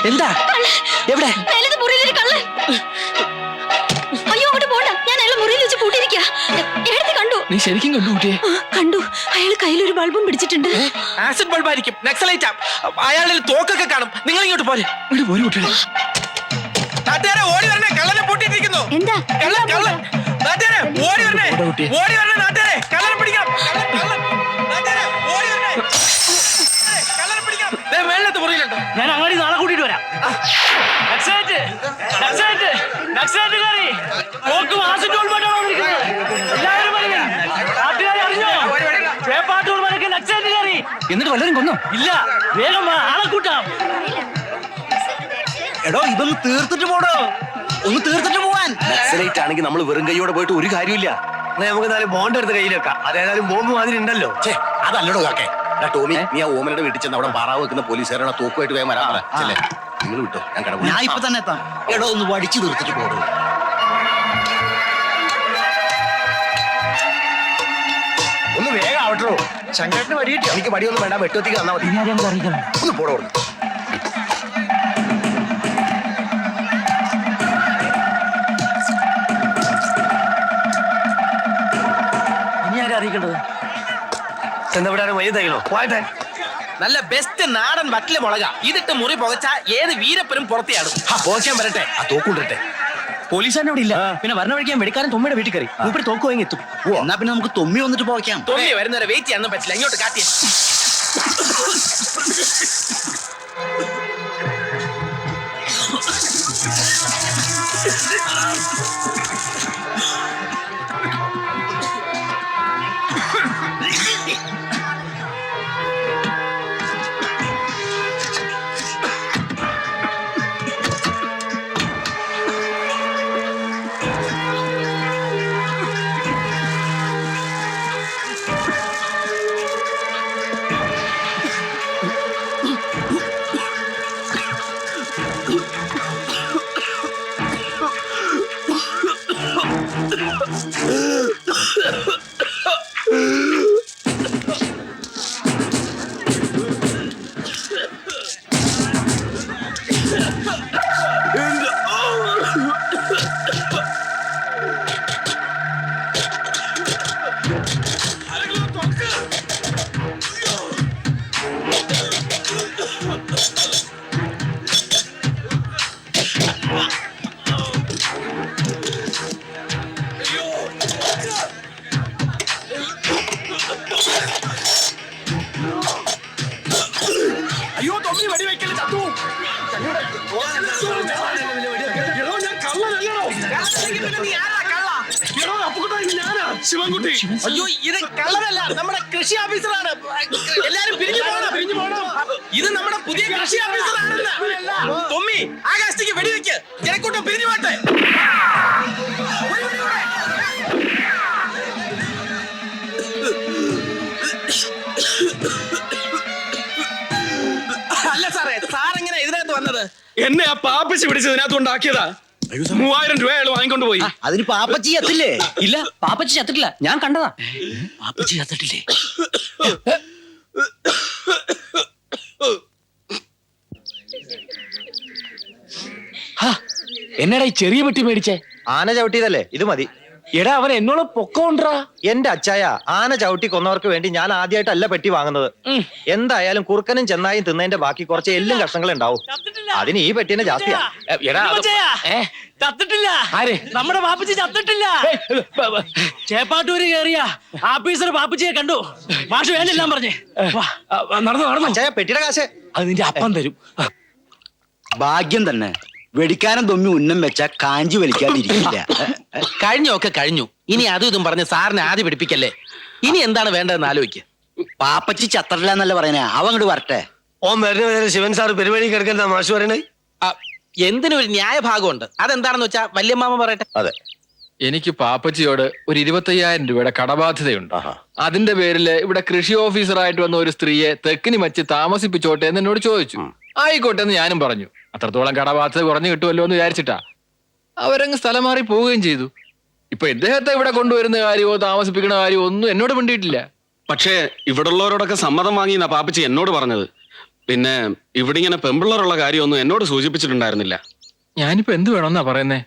എന്താ എവിടെ? മുറിയിലൊരു കള്ളൻ. അയ്യോ അങ്ങോട്ട് പോണ്ട, ഞാൻ അയാളെ മുറിയിൽ വെച്ച് പൂട്ടിയിരിക്കുക. എടുത്ത് കണ്ടു. നീ ശരിക്കും കണ്ടു കുട്ടിയെ? കണ്ടു. അയാൾ കയ്യിലൊരു ബൾബും പിടിച്ചിട്ടുണ്ട്. ആസിഡ് ബൾബായിരിക്കും, നക്സലൈറ്റ്. അയാളിൽ തോക്കൊക്കെ കാണും. നിങ്ങൾ ഇങ്ങോട്ട് പോരെ. ഇങ്ങോട്ട് പോരെ കുട്ടികളെ. നാട്ടുകാരെ ഓടി വരണേ, കള്ളനെ പൂട്ടിയിട്ടിരിക്കുന്നു. എന്താ? കള്ളൻ. നാട്ടുകാരെ ഓടി വരണേ, ഓടി വരണേ നാട്ടുകാരെ, കള്ളനെ പിടിക്കാം. മേളിലത്തെ മുറിയിലുണ്ടോ? ഞാൻ അങ്ങോട്ട് നാളെ കൂട്ടിട്ട് വരാം. എന്നിട്ട് വല്ലതും കൊന്നോ? ഇല്ല, വേഗം ആളെ കൂട്ടാം. എടോ ഇതൊന്ന് തീർത്തിട്ട് പോടോ, ഒന്ന് തീർത്തിട്ട് പോവാൻ. നക്സലൈറ്റ് ആണെങ്കിൽ നമ്മൾ വെറും കൈയോടെ പോയിട്ട് ഒരു കാര്യമില്ല. നമുക്ക് നാല് ബോണ്ട് എടുത്ത് കയ്യിൽ വെക്കാം. അതേതായാലും ബോംബ് മാതിരി ഉണ്ടല്ലോ. അതല്ലടോ കാക്കേ. ടോമി, നീ ആ ഓമനയുടെ വീട്ടിൽ ചെന്ന് അവിടെ പാറാവ് വെക്കുന്ന പോലീസുകാരുടെ തോക്കുമായിട്ട് വേഗം വരാൻ പറ. നിങ്ങൾ വിട്ടോ, ഞാൻ കട. ഞാൻ ഇപ്പൊ തന്നെ എത്താം. എടോ ഒന്ന് വടിച്ചു തീർത്തിട്ട് പോടോ. ഒന്ന് വേഗം ആവട്ടോ. ശങ്കരന് വടി കിട്ടിയോ? എനിക്ക് വടിയൊന്നും വേണ്ട, വെട്ടുവത്തിക്ക് തന്നാ മതി. ഒന്ന് പോടോ. ഇനി ആരും അറിയിക്കേണ്ടത്? നല്ല ബെസ്റ്റ് നാടൻ വട്ടിലെ മുളക ഇതിട്ട് മുറി പുകച്ച ഏത് വീരപ്പനും പുറത്തെയാടും. പോക്കാൻ വരട്ടെ, ആ തോക്കുണ്ടിട്ടെ. പോലീസുകാരൻ അവിടെ ഇല്ല. പിന്നെ വരണ വഴിക്കാൻ വെടിക്കാരൻ തൊമ്മിയുടെ വീട്ടിൽ കയറി. മൂപ്പര് തോക്ക് വാങ്ങി എത്തും. എന്നാ പിന്നെ നമുക്ക് തൊമ്മി വന്നിട്ട് പോക്കാം. തൊമ്മി വരുന്നവരെ വെയിറ്റ് ചെയ്യാനൊന്നും പറ്റില്ല. ഇങ്ങോട്ട് കാട്ടിയ ശിവൻകുട്ടി. അയ്യോ ഇത് കള്ളനല്ല, നമ്മുടെ കൃഷി ഓഫീസറാണ്. എല്ലാരും പിരിഞ്ഞു പോകണം. ഇത് നമ്മുടെ പുതിയ കൃഷി ഓഫീസറാണെന്ന്. തൊമ്മി ആകാശത്തേക്ക് വെടിവെക്ക്, ജനക്കൂട്ടം പിരിഞ്ഞു പോട്ടെ. അല്ല സാറേ, സാറെങ്ങനെ ഇതിനകത്ത് വന്നത്? എന്നെ ആ പാപ്പച്ചി പിടിച്ച് ഇതിനകത്ത് ഉണ്ടാക്കിയതാ. 3000 രൂപ അയാൾ വാങ്ങിക്കൊണ്ട് പോയി. അതിന് പാപ്പച്ചി എത്തില്ലേ? ഇല്ല, പാപ്പച്ചി ചത്തിട്ടില്ല, ഞാൻ കണ്ടതാ. പാപ്പച്ചി ചത്തിട്ടില്ലേ? എന്നടാ ഈ ചെറിയ പെട്ടി മേടിച്ചേ? ആന ചവിട്ടിയതല്ലേ, ഇത് മതി. എടാ അവൻ എന്നോട് പൊക്കോണ്ടാ. എന്റെ അച്ചായ, ആന ചവിട്ടി കൊന്നവർക്ക് വേണ്ടി ഞാൻ ആദ്യമായിട്ടല്ല പെട്ടി വാങ്ങുന്നത്. എന്തായാലും കുറുക്കനും ചെന്നായും തിന്നതിന്റെ ബാക്കി കുറച്ച് എല്ലും കഷ്ണങ്ങൾ ഉണ്ടാവും. അതിന് ഈ പെട്ടിനെ ജാസ്തിയാ. ചത്തിട്ടില്ല. ആര്? നമ്മുടെ പാപ്പച്ചി ചത്തിട്ടില്ല. ചേപ്പാട്ടൂര് കേറിയ ആഫീസർ പാപ്പച്ചിയെ കണ്ടു. മാഷ് വേണ്ടെല്ലാം പറഞ്ഞേ. നടന്നു. അച്ചായ, പെട്ടിയുടെ കാശ് അത് നിന്റെ അപ്പം തരും. ഭാഗ്യം തന്നെ, വെടിക്കാരൻ തൊമ്മി ഉന്നം വെച്ച കാഞ്ചി വലിക്കാതിരിക്കില്ല. കഴിഞ്ഞൊക്കെ കഴിഞ്ഞു. ഇനി അതും ഇതും പറഞ്ഞ് സാറിനെ ആദ്യം പിടിപ്പിക്കല്ലേ. ഇനി എന്താണ് വേണ്ടതെന്ന് ആലോചിക്കുക. പാപ്പച്ചി ചത്തറില്ല എന്നല്ല പറയുന്നേ, അവ അങ്ങോട്ട് വരട്ടെ. ഓൻ വരുന്ന ശിവൻ സാർ പരിപാടി കിടക്കുന്ന മാഷ് പറയണേ. എന്തിനും ഒരു ന്യായഭാഗമുണ്ട്. അതെന്താണെന്ന് വെച്ചാ വല്യമ്മാമ പറയട്ടെ. അതെ, എനിക്ക് പാപ്പച്ചിയോട് ഒരു 25,000 രൂപയുടെ കടബാധ്യതയുണ്ട്. അതിന്റെ പേരിൽ ഇവിടെ കൃഷി ഓഫീസറായിട്ട് വന്ന ഒരു സ്ത്രീയെ തെക്കിനി മച്ച് താമസിപ്പിച്ചോട്ടെ എന്ന് എന്നോട് ചോദിച്ചു. ആയിക്കോട്ടെ എന്ന് ഞാനും പറഞ്ഞു. അത്രത്തോളം കടബാധ്യത കുറഞ്ഞു കിട്ടുമല്ലോ എന്ന് വിചാരിച്ചിട്ടാ. അവരങ്ങ് സ്ഥലം മാറി പോവുകയും ചെയ്തു. ഇപ്പൊ ഇദ്ദേഹത്തെ ഇവിടെ കൊണ്ടുവരുന്ന കാര്യമോ താമസിപ്പിക്കുന്ന കാര്യമോ ഒന്നും എന്നോട് മിണ്ടിയിട്ടില്ല. പക്ഷേ ഇവിടെ ഉള്ളവരോടൊക്കെ സമ്മതം വാങ്ങിയെന്നാ പാപ്പച്ചി എന്നോട് പറഞ്ഞത്. പിന്നെ ഇവിടെ ഇങ്ങനെ പെമ്പിള്ളറുള്ള കാര്യമൊന്നും എന്നോട് സൂചിപ്പിച്ചിട്ടുണ്ടായിരുന്നില്ല. ഞാനിപ്പോ എന്ത് വേണമെന്നാ പറയുന്നേ?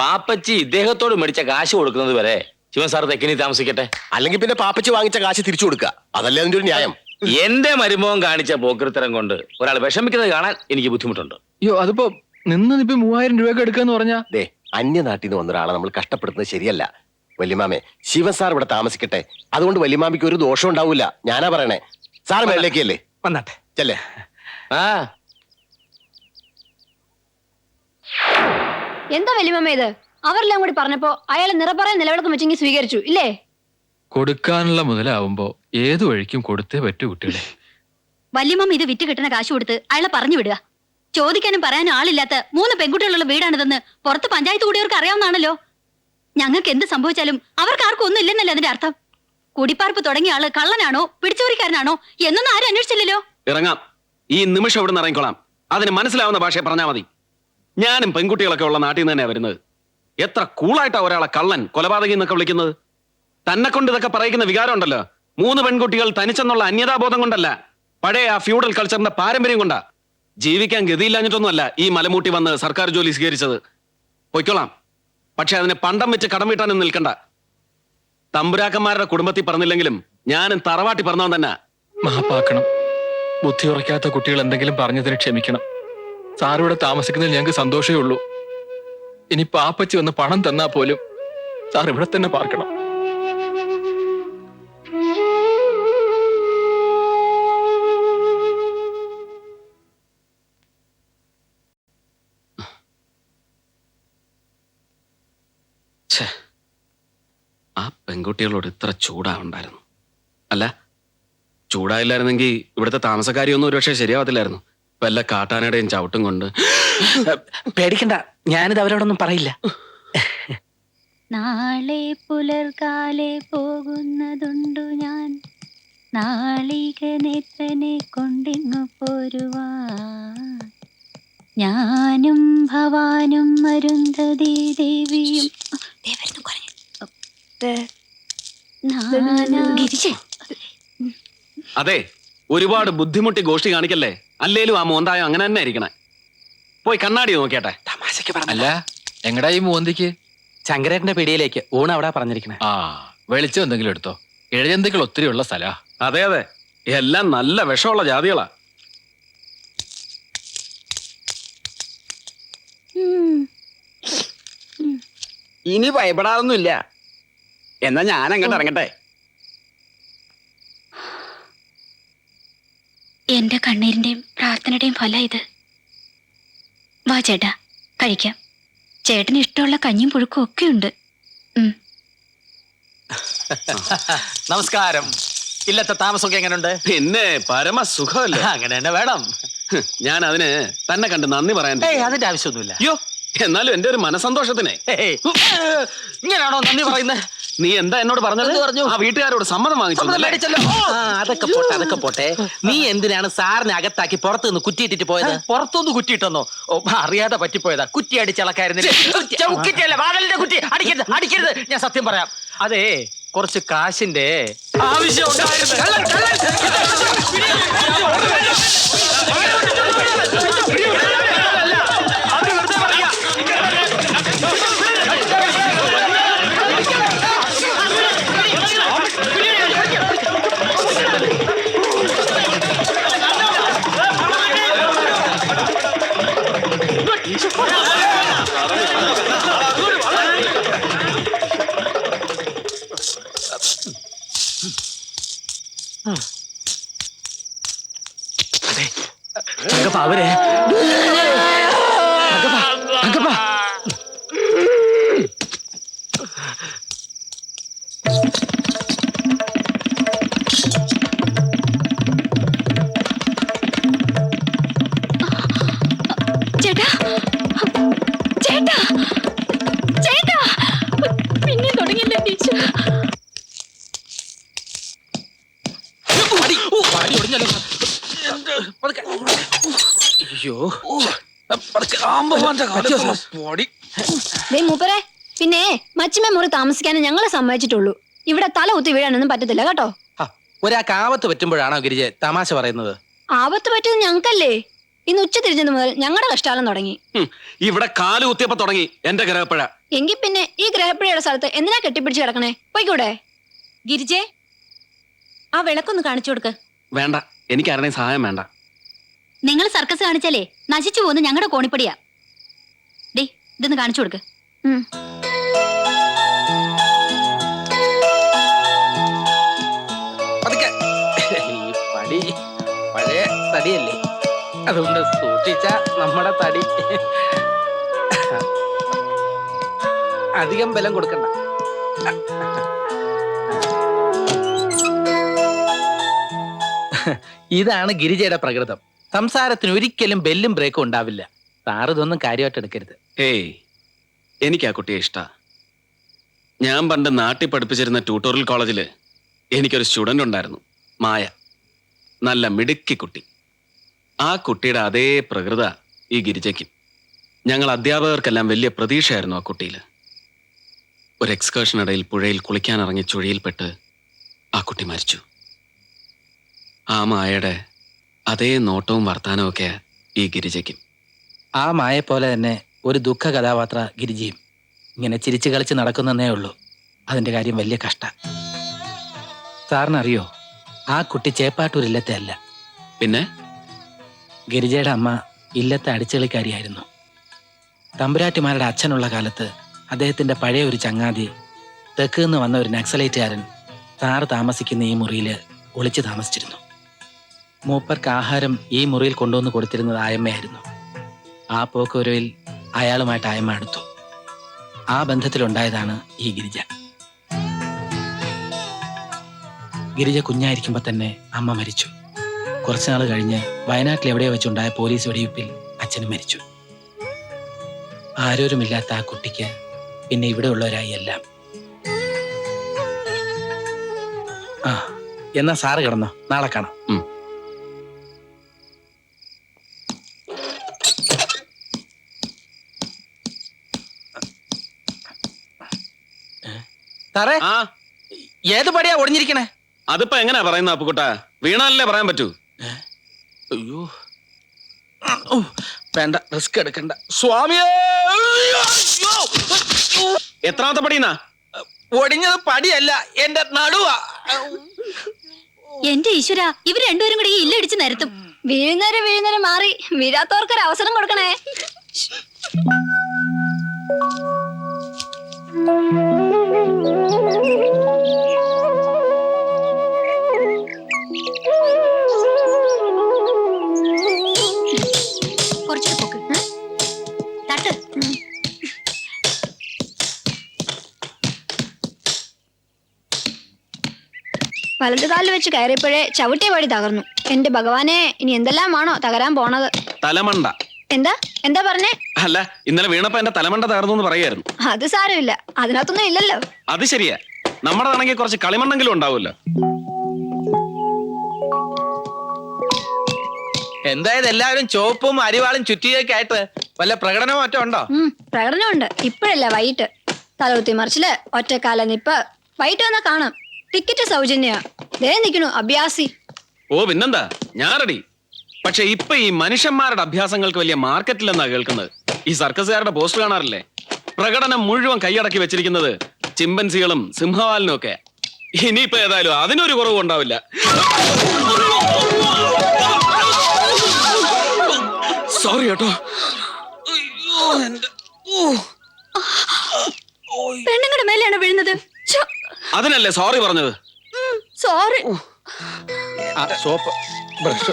പാപ്പച്ചി ഇദ്ദേഹത്തോട് മേടിച്ച കാശ് കൊടുക്കുന്നത് വരെ ശിവൻ സാർ തെക്കിനി താമസിക്കട്ടെ. അല്ലെങ്കിൽ പിന്നെ പാപ്പച്ചി വാങ്ങിച്ച കാശ് തിരിച്ചു കൊടുക്കുക. അതല്ലേ അതിന്റെ ഒരു ന്യായം. എന്റെ മരുമോൻ കാണിച്ച പോക്കൃത്തരം കൊണ്ട് ഒരാൾ വിഷമിക്കുന്നത് കാണാൻ എനിക്ക് ബുദ്ധിമുട്ടുണ്ട്. അയ്യോ, അതിപ്പോ നിന്നിപ്പോ 3000 രൂപയൊക്കെ എടുക്കാന്ന് പറഞ്ഞാ ദേ, അന്യനാട്ടിൽ നിന്ന് വന്ന ഒരാളെ നമ്മൾ കഷ്ടപ്പെടുന്നത് ശരിയല്ല. വല്യമാമേ, ശിവൻ സാർ ഇവിടെ താമസിക്കട്ടെ. അതുകൊണ്ട് വല്യമാമിക്ക് ഒരു ദോഷം ഉണ്ടാവൂല. ഞാനാ പറയണേ. സാർ മേളിലേക്കല്ലേ? വന്നാട്ടെ ചെല്ലേ. ആ എന്താ വലിയമ്മ ഇത്? അവരെല്ലാം കൂടി പറഞ്ഞപ്പോ അയാൾ നിറപ്പറയ നിലവിളക്കം വെച്ചെങ്കിൽ സ്വീകരിച്ചു ഇല്ലേ? കൊടുക്കാനുള്ള മുതലാവുമ്പോ ഏതു വഴിക്കും കൊടുത്തേ പറ്റൂ കുട്ടികളെ. വല്യമ്മ ഇത് വിറ്റ് കിട്ടുന്ന കാശ് കൊടുത്ത് അയാളെ പറഞ്ഞു വിടുക. ചോദിക്കാനും പറയാനും ആളില്ലാത്ത 3 പെൺകുട്ടികളുള്ള വീടാണിതെന്ന് പുറത്ത് പഞ്ചായത്ത് കൂടിയവർക്ക് അറിയാവുന്നതാണല്ലോ. ഞങ്ങൾക്ക് എന്ത് സംഭവിച്ചാലും അവർക്ക് ആർക്കും ഒന്നും ഇല്ലെന്നല്ലേ അതിന്റെ അർത്ഥം. കുടിപ്പാർപ്പ് തുടങ്ങിയ ആള് കള്ളനാണോ പിടിച്ചോറിക്കാരനാണോ എന്നൊന്നും ആരും അന്വേഷിച്ചില്ലല്ലോ. ഇറങ്ങാം. ഈ നിമിഷം ഇവിടെ നിന്ന് ഇറങ്ങിക്കോളാം. അതിന് മനസ്സിലാവുന്ന ഭാഷയെ പറഞ്ഞാൽ മതി. ഞാനും പെൺകുട്ടികളൊക്കെ ഉള്ള നാട്ടിൽ നിന്ന് തന്നെയാ വരുന്നത്. എത്ര കൂളായിട്ടാ ഒരാളെ കള്ളൻ കൊലപാതകി എന്നൊക്കെ വിളിക്കുന്നത്. തന്നെ കൊണ്ട് ഇതൊക്കെ പറയിക്കുന്ന വികാരം ഉണ്ടല്ലോ. 3 പെൺകുട്ടികൾ തനിച്ചെന്നുള്ള അന്യതാബോധം കൊണ്ടല്ല, പഴയ ആ ഫ്യൂഡൽ കൾച്ചറിന്റെ പാരമ്പര്യം കൊണ്ടാ. ജീവിക്കാൻ ഗതിയില്ലാഞ്ഞിട്ടൊന്നുമല്ല ഈ മലമൂട്ടി വന്ന് സർക്കാർ ജോലി സ്വീകരിച്ചത്. പൊയ്ക്കോളാം. പക്ഷെ അതിന് പണ്ടം വെച്ച് കടം വീട്ടാനൊന്നും നിൽക്കണ്ട. തമ്പുരാക്കന്മാരുടെ കുടുംബത്തിൽ പറഞ്ഞില്ലെങ്കിലും ഞാനും തറവാട്ടി പറഞ്ഞവൻ തന്നെ. മാപ്പാക്കണം. ബുദ്ധി ഉറക്കാത്ത കുട്ടികൾ എന്തെങ്കിലും പറഞ്ഞതിന് ക്ഷമിക്കണം. സാറിവിടെ താമസിക്കുന്നതിൽ ഞങ്ങൾക്ക് സന്തോഷമേ ഉള്ളൂ. ഇനി പാപ്പച്ചി വന്ന് പണം തന്നാ പോലും സാർ ഇവിടെ തന്നെ പാർക്കണം. ആ പെൺകുട്ടികളോട് ഇത്ര ചൂടാവുണ്ടായിരുന്നു. അല്ല, ചൂടായില്ലായിരുന്നെങ്കിൽ ഇവിടുത്തെ താമസക്കാരിയൊന്നും ഒരുപക്ഷെ ശരിയാവത്തില്ലായിരുന്നു. വല്ല കാട്ടാനയുടെയും ചവിട്ടും കൊണ്ട്. പേടിക്കണ്ട, ഞാനിത് അവരോടൊന്നും പറയില്ല. നാളെ പുലർകാലെ പോകുന്നതുണ്ടു ഞാൻ, നാളിക നേത്രനെ കൊണ്ടിങ്ങു പോരുവാൻ. ഞാനും ഭവാനും അരുന്ധതി ദേവിയും അതെ, ഒരുപാട് ബുദ്ധിമുട്ടി ഗോഷ്ടി കാണിക്കല്ലേ. അല്ലേലും ആ മോന്തായം അങ്ങനെ തന്നെ ഇരിക്കണേ. പോയി കണ്ണാടി നോക്കിയാട്ടെ. തമാശക്ക് അല്ല, എങ്ങടാ ഈ മൂന്തിക്ക്? ശങ്കരേട്ടന്റെ പിടിയിലേക്ക് ഊണ് അവിടെ പറഞ്ഞിരിക്കണേ. ആ, വെളിച്ചം എന്തെങ്കിലും എടുത്തോ. ഇഴജന്തുക്കൾ ഒത്തിരി ഉള്ള സ്ഥലാ. അതെ അതെ, എല്ലാം നല്ല വിഷമുള്ള ജാതികളാ. ഇനി ഭയപ്പെടാറൊന്നുമില്ല. എന്നാ ഞാൻ അങ്ങോട്ട് ഇറങ്ങട്ടെ. എന്റെ കണ്ണീരിന്റെയും പ്രാർത്ഥനയുടെയും ഫലം ഇത്. വാ ചേട്ടാ, കഴിക്കാം. ചേട്ടന് ഇഷ്ടമുള്ള കഞ്ഞിയും പുഴുക്കും ഒക്കെ ഉണ്ട്. നമസ്കാരം. ഇല്ലത്തെ താമസമൊക്കെ എങ്ങനെയുണ്ട്? പിന്നെ പരമസുഖമല്ലേ. അങ്ങനെ തന്നെ വേണം. ഞാൻ അതിന് തന്നെ കണ്ട് നന്ദി പറയാൻ. അതിന്റെ ആവശ്യമൊന്നുമില്ല. അയ്യോ, എന്നാലും എന്റെ ഒരു മനസന്തോഷത്തിനെ. ഇങ്ങനെയാണോ നന്ദി പറയുന്നത്? നീ എന്താ എന്നോട് പറഞ്ഞത്? പറഞ്ഞു. ആ വീട്ടുകാരോട് സമ്മതം വാങ്ങിച്ചു. അതൊക്കെ പോട്ടെ. നീ എന്തിനാണ് സാറിനെ അകത്താക്കി പുറത്തുനിന്ന് കുറ്റിയിട്ടിട്ട് പോയത്? പുറത്തുനിന്ന് കുറ്റിയിട്ടെന്നോ? അറിയാതെ പറ്റിപ്പോയതാ. കുറ്റി അടിച്ചളക്കായിരുന്നില്ല. കുറ്റി അടിക്കരുത്, അടിക്കരുത്. ഞാൻ സത്യം പറയാം. അതെ, കുറച്ച് കാശിന്റെ ആവശ്യം അവരെ ചേട്ടാ, ചേട്ടാ, ചേട്ടാ, പിന്നെ തുടങ്ങിയല്ലേ ടീച്ചർ? അയ്യോ, മൂപ്പരെ പിന്നെ മച്ചിമ മുറി താമസിക്കാനേ ഞങ്ങളെ സമ്മതിച്ചിട്ടുള്ളൂ. ഇവിടെ തല കുത്തി വീഴാനൊന്നും പറ്റത്തില്ല കേട്ടോ. ഒരാൾക്ക് ആപത്ത് പറ്റുമ്പോഴാണോ ഗിരിജ തമാശ പറയുന്നത്? ആപത്ത് പറ്റിയത് ഞങ്ങൾക്കല്ലേ. ഇന്ന് ഉച്ച തിരിഞ്ഞത് മുതൽ ഞങ്ങളുടെ കഷ്ടാലം തുടങ്ങി. ഇവിടെ കാല് കുത്തിയപ്പോ തുടങ്ങി എന്റെ ഗ്രഹപ്പഴ. എങ്കിൽ പിന്നെ ഈ ഗ്രഹപ്പിഴയുടെ സ്ഥലത്ത് എന്തിനാ കെട്ടിപ്പിടിച്ച് കിടക്കണേ? പോയിക്കൂടെ? ഗിരിജേ, ആ വിളക്കൊന്ന് കാണിച്ചു കൊടുക്ക്. വേണ്ട, എനിക്ക് ആരുടെയും സഹായം വേണ്ട. നിങ്ങൾ സർക്കസ് കാണിച്ചാലേ നശിച്ചു പോകുന്ന ഞങ്ങളുടെ കോണിപ്പടിയാ. ഡേ, ഇതൊന്ന് കാണിച്ചു കൊടുക്ക്. പതുക്കെ. ഈ പടി പഴയ തടിയല്ലേ, അതുകൊണ്ട് സൂക്ഷിച്ച നമ്മുടെ തടി. അധികം ബലം കൊടുക്കണ്ട. ഇതാണ് ഗിരിജയുടെ പ്രകൃതം. സംസാരത്തിന് ഒരിക്കലും ബെല്ലും ബ്രേക്കും ഉണ്ടാവില്ല. സാർ ഇതൊന്നും കാര്യമായിട്ട് എടുക്കരുത്. ഏയ്, എനിക്ക് ആ കുട്ടിയെ ഇഷ്ടാ. ഞാൻ പണ്ട് നാട്ടിൽ പഠിപ്പിച്ചിരുന്ന ട്യൂട്ടോറിയൽ കോളേജില് എനിക്കൊരു സ്റ്റുഡന്റ് ഉണ്ടായിരുന്നു, മായ. നല്ല മിടുക്കി കുട്ടി. ആ കുട്ടിയുടെ അതേ പ്രകൃത ഈ ഗിരിജയ്ക്കും. ഞങ്ങൾ അധ്യാപകർക്കെല്ലാം വലിയ പ്രതീക്ഷയായിരുന്നു ആ കുട്ടിയിൽ. ഒരു എക്സ്കർഷനിടയിൽ പുഴയിൽ കുളിക്കാനിറങ്ങി ചുഴിയിൽപ്പെട്ട് ആ കുട്ടി മരിച്ചു. ആ മായയുടെ അതേ നോട്ടവും വർത്താനവും ഒക്കെ ഈ ഗിരിജയ്ക്കും. ആ മായ പോലെ തന്നെ ഒരു ദുഃഖ കഥാപാത്ര ഗിരിജയും. ഇങ്ങനെ ചിരിച്ചു കളിച്ച് നടക്കുന്നേ ഉള്ളൂ. അതിന്റെ കാര്യം വലിയ കഷ്ട. സാറിനറിയോ, ആ കുട്ടി ചേപ്പാട്ടൂർ ഇല്ലത്തെ അല്ല. പിന്നെ ഗിരിജയുടെ അമ്മ ഇല്ലത്തെ അടിച്ചുകളിക്കാരിയായിരുന്നു. തമ്പുരാട്ടിമാരുടെ അച്ഛനുള്ള കാലത്ത് അദ്ദേഹത്തിന്റെ പഴയ ഒരു ചങ്ങാതി തെക്ക് നിന്ന് വന്ന ഒരു നക്സലൈറ്റുകാരൻ സാറ് താമസിക്കുന്ന ഈ മുറിയിൽ ഒളിച്ചു താമസിച്ചിരുന്നു. മൂപ്പർക്ക് ആഹാരം ഈ മുറിയിൽ കൊണ്ടുവന്ന് കൊടുത്തിരുന്നത് ആയമ്മയായിരുന്നു. ആ പോക്കുവരവിൽ അയാളുമായിട്ട് ആയമ്മ അടുത്തു. ആ ബന്ധത്തിലുണ്ടായതാണ് ഈ ഗിരിജ. ഗിരിജ കുഞ്ഞായിരിക്കുമ്പോ തന്നെ അമ്മ മരിച്ചു. കുറച്ചുനാൾ കഴിഞ്ഞ് വയനാട്ടിൽ എവിടെയോ വെച്ചുണ്ടായ പോലീസ് വെടിവെപ്പിൽ അച്ഛനും മരിച്ചു. ആരോരുമില്ലാത്ത ആ കുട്ടിക്ക് പിന്നെ ഇവിടെ ഉള്ളവരായി എല്ലാം. ആ, എന്നാ സാറ് കിടന്നോ, നാളെ കാണാം. സാറേ, ആ, ഏത് പടിയാ ഒടിഞ്ഞിരിക്കണേ? അതിപ്പോ എങ്ങനെയാ പറയുന്ന അപ്പുക്കുട്ട? വീണാലല്ലേ പറയാൻ പറ്റൂ. അയ്യോ, വേണ്ട, റിസ്ക് എടുക്കണ്ട സ്വാമിയേ. എത്രാമത്തെ പടിയുന്നാ? ഒടിഞ്ഞത് പടിയല്ല, എന്റെ നടുവാ. എന്റെ ഈശ്വര, ഇവർ രണ്ടുപേരും കൂടി ഈ ഇല്ലടിച്ച് നിരത്തും. വീഴുന്നേരം മാറി, വീഴാത്തവർക്കൊരു അവസരം കൊടുക്കണേ. കുറച്ചു പോക്ക് തട്ട്. വലതുകാലിൽ വെച്ച് കയറിയപ്പോഴേ ചവിട്ടിയ പടി തകർന്നു. എന്റെ ഭഗവാനെ, ഇനി എന്തെല്ലാമാണോ തകരാൻ പോണത്? തലമണ്ട. എന്താ പറഞ്ഞേ? അല്ല, ഇന്നലെ വീണപ്പോ എന്റെ തലമണ്ട തകർന്നു എന്ന് പറയായിരുന്നു. അത് സാരമില്ല, അതിനകത്തൊന്നും ഇല്ലല്ലോ. അത് ശരിയാ, നമ്മുടെതാണെങ്കിൽ കുറച്ച് കളിമണ്ണെങ്കിലും ഉണ്ടാവുമല്ലോ. എന്തായത് എല്ലാവരും ചോപ്പും അരിവാളും ചുറ്റിയൊക്കെ ആയിട്ട് വല്ല പ്രകടനവും മറ്റോ ഉണ്ടോ? പ്രകടനമുണ്ട്. ഇപ്പോഴല്ല, വൈകിട്ട്. തലകുത്തി മറിച്ചില്, ഒറ്റക്കാല നിപ്പ്. വൈകിട്ട് വന്നാ കാണാം. ടിക്കറ്റ് സൗജന്യ. ദേ നിക്കണു അഭ്യാസി. ഓ പിന്നെന്താ, ഞാൻ റെഡി. പക്ഷെ ഇപ്പൊ ഈ മനുഷ്യന്മാരുടെ അഭ്യാസങ്ങൾക്ക് വലിയ മാർക്കറ്റിലെന്നാ കേൾക്കുന്നത്. ഈ സർക്കസുകാരുടെ പോസ്റ്റർ കാണാറില്ലേ? പ്രകടനം മുഴുവൻ കൈയടക്കി വെച്ചിരിക്കുന്നത് ചിമ്പൻസികളും സിംഹവാലിനും ഒക്കെ. ഇനിയിപ്പോ ഏതായാലും അതിനൊരു കുറവും ഉണ്ടാവില്ല. സോറി കേട്ടോ. പെണ്ണുങ്ങളുടെ മേലെയാണ് വീഴുന്നത്. അതിനല്ലേ സോറി പറഞ്ഞത്? സോറി. Soap, brush.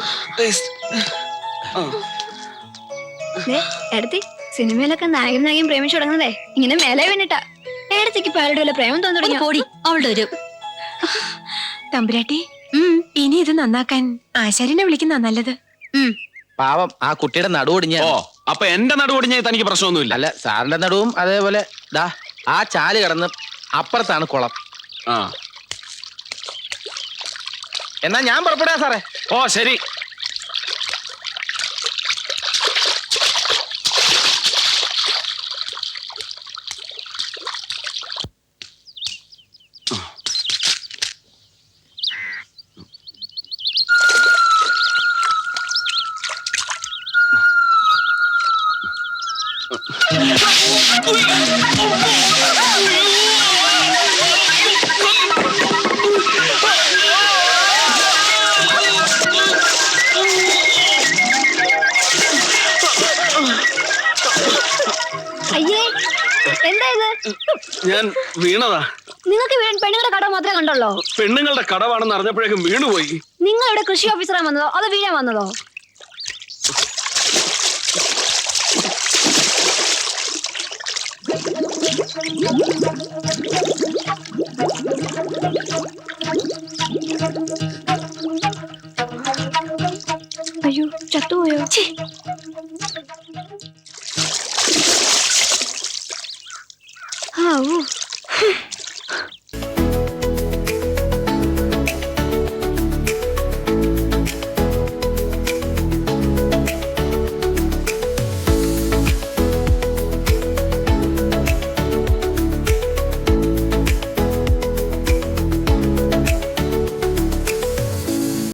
എടുത്തി സിനിമയിലൊക്കെ നായകനായും പ്രേമിച്ചു തുടങ്ങുന്നതേ ഇങ്ങനെ മേലെ വീണിട്ടാ. ഏടത്തേക്ക് ഇപ്പൊ അയാളുടെ വല്ല പ്രേമം തോന്നി തുടങ്ങി. ഓടി അവളുടെ ഒരു തമ്പുരാട്ടി, ഇനി ഇത് നന്നാക്കാൻ ആശാരിനെ വിളിക്കുന്ന നല്ലത്. പാവം, ആ കുട്ടിയുടെ നടുവൊടിഞ്ഞ. ഓ, അപ്പൊ എന്റെ നടുവൊടിഞ്ഞ തനിക്ക് പ്രശ്നമൊന്നുമില്ല? അല്ല, സാറിന്റെ നടുവും അതേപോലെ. ദാ ആ ചാല് കിടന്ന് അപ്പുറത്താണ് കുളം. ആ, എന്നാ ഞാൻ പുറപ്പെടാ സാറേ. ഓ ശരി. ഞാൻ വീണതാ. നിങ്ങൾക്ക് പെണ്ണുങ്ങളുടെ കട മാത്രമേ കണ്ടുള്ളൂ. പെണ്ണുങ്ങളുടെ കടവാണെന്ന് അറിഞ്ഞപ്പോഴേക്കും വീണുപോയി. നിങ്ങൾ ഇവിടെ കൃഷി ഓഫീസറാ വന്നതോ അതോ വീഴാൻ വന്നതോ? അയ്യോ ചത്തുപോയോ? ആ ഓ